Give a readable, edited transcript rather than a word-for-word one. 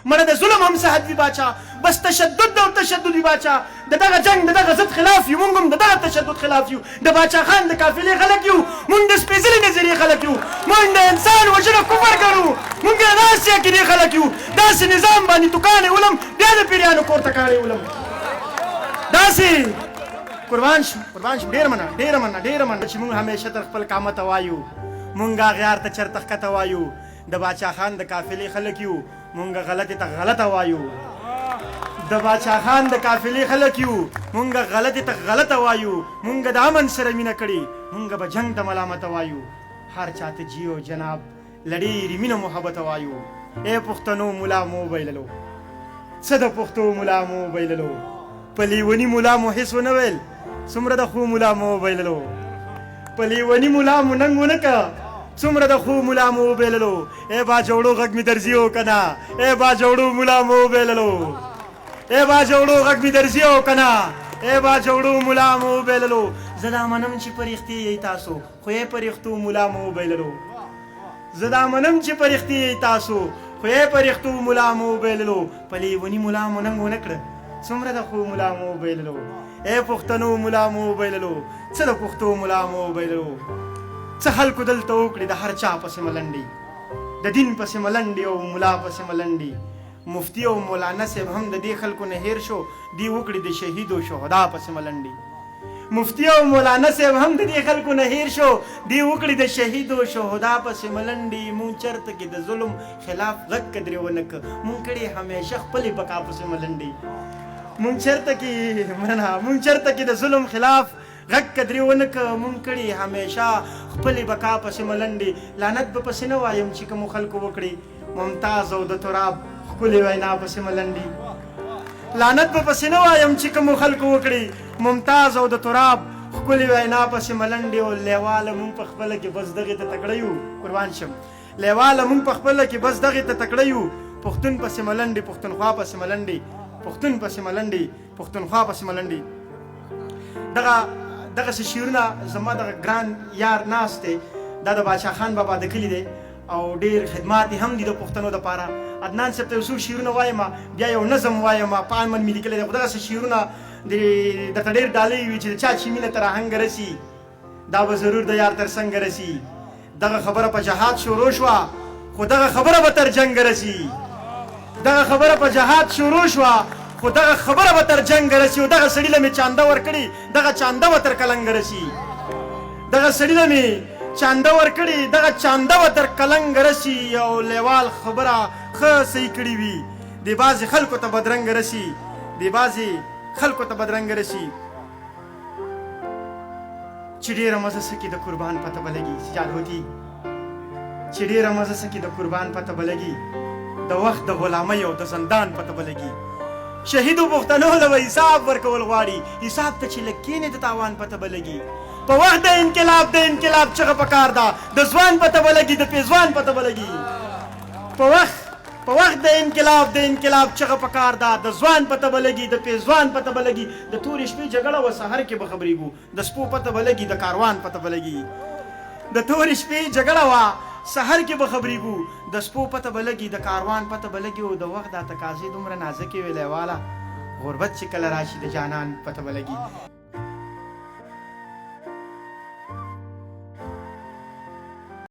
مړه د ظلم هم صحت وي باچا بس تشدد او تشدد وي باچا د دغه جنگ د دغه ضد خلاف یو موږ هم د دغه تشدد خلاف یو د باچا خان د قافلې خلک یو موږ د سپېڅلې نظریې خلک یو موږ د انسان وژنه کفر ګڼو موږ د داسې عقیدې خلک یو داسې نظام باندې توکانې ولم بیا د پیریانو کور ته کاڼې ولم داسې قربان شم ډېره مننه چې موږ همیشه تر خپل قامه ته وایو موږ غیار ته چرته ښکته وایو د باچا خان د قافلې خلک یو مونږ غلطې ته غلطه وایو د باچا خان د قافلې خلک یو مونږ غلطې ته غلطه وایو مونږ د امن سره مینه کړې مونږ به جنګ ته ملامته وایو هر چاته جیو جناب له ډېرې مینه محبته وایو ای پښتنو ملا مو وبایللو څه د پښتو ملا مو وبایللو په لیوني ملا مو هېڅ ونه ویل څومره د خو ملا مو وبایللو په لیوني ملا مو ننګ ونه که څومره د خو ملا مو وبایللو ای با جوړو غږ مې درځي او که نه ای با جوړو ملا مو وبایللو ای با جوړو غږ مې درځي او که نه ای با جوړو ملا مو وبایللو زه دا منم چې په رښتې یې تاسو خو یې په رښتو ملا مو وبایللو زه دا منم چې په رښتې یې تاسو خو یې په رښتو ملا مو وبایللو په لیوني ملا مو ننګ ونه کړه څومره د خو ملا مو وبایللو ای پښتنو ملا مو وبایللو څه د پښتو ملا مو وبایللو څه خلکو دلته وکړي د هر چا پسې ملنډې د دین پسې ملنډې او ملا پسې ملنډې مفتی او مولانا صاحب هم د دې خلکو نه هیر شو دی وکړي د شهید او شهدا پسې ملنډې مفتی او مولانا صاحب هم د دې خلکو نه هیر شو دی وکړي د شهید او شهدا پسې ملنډې مونږ چرته کې د ظلم خلاف غږ قدرې ونه که مونږ کړي همیشه خپلې بقا پسې ملنډې مونږ چرته کې د ظلم خلاف غږ قدرې ونه که مونږ کړي همیشه خپلې بقا پسې ملنډې لعنت به پسې نه وایم چې کومو خلکو وکړي ممتاز او د تراب ښکلې وینا پسې ملنډې لعنت به پسې نه وایم چې کومو خلکو وکړي ممتاز او د تراب ښکلې وینا پسې ملنډې او لیواله مونږ په خپله کې بس دغې ته تکړه یو قربان شم لیواله مونږ په خپله کې بس دغې ته تکړه یو پښتون پسې ملنډې پښتونخوا پسې ملنډې پښتون پسې ملنډې پښتونخوا پسې ملنډې دغسې شعرونه زما دغه ګران یار ناست دی دا د باچا خان بابا د کلي دی او ډېر خدمات یې هم دي د پښتنو دپاره عدنان صاحب ته یو څو شعرونه وایم بیا یو نظم وایم په امن مې لیکلی دی خو دغسې شعرونه درته ډېر ډالۍ وي چې د چا چې مینه تر آهنګه رسي دا به ضرور د یار تر څنګه رسي دغه خبره په جهاد شروع شوه خو دغه خبره به تر جنګ رسي دغه خبره په جهاد شروع شوه خو دغه خبره به تر جنګ رسي او دغه سړي له مې چانده ورکړي دغه چانده به تر کلنګ رسي دغه سړي له مې چانده ورکړي دغه چانده به تر کلنګ رسي او لیوال خبره ښه صحیح کړي وي دې بعضې خلکو ته بدرنګ رسي دې بعضې خلکو ته بدرنګ رسي چې ډېره مزه سکي د قربان پته به لګي سجاد هوتي چې ډېره مزه سکي د قربان پته به لګي د وخت د غلامۍ او د زندان پته به لګي شهیدو پښتنو له به حساب ورکول غواړي حساب ته چې لږ کښېنې د تاوان پته به لګي په وخت د انقلاب چغه پکار ده د ځوان پته به لګي د پېزوان پته به لګي په وخت د انقلاب چغه پکار ده د ځوان پته به لګي د پېزوان پته به لګي د تورې شپې جګړه و سهر کې به خبرېږو د سپو پته به لګي د کاروان پته به لګي د تورې شپې جګړه وه سهر کې به خبرېږو د سپو پته به لګي د کاروان پته به لګي او د وخت دا تقاضې دومره نازکې وې لیواله غربت چې کله راشي د جانان پته به لګي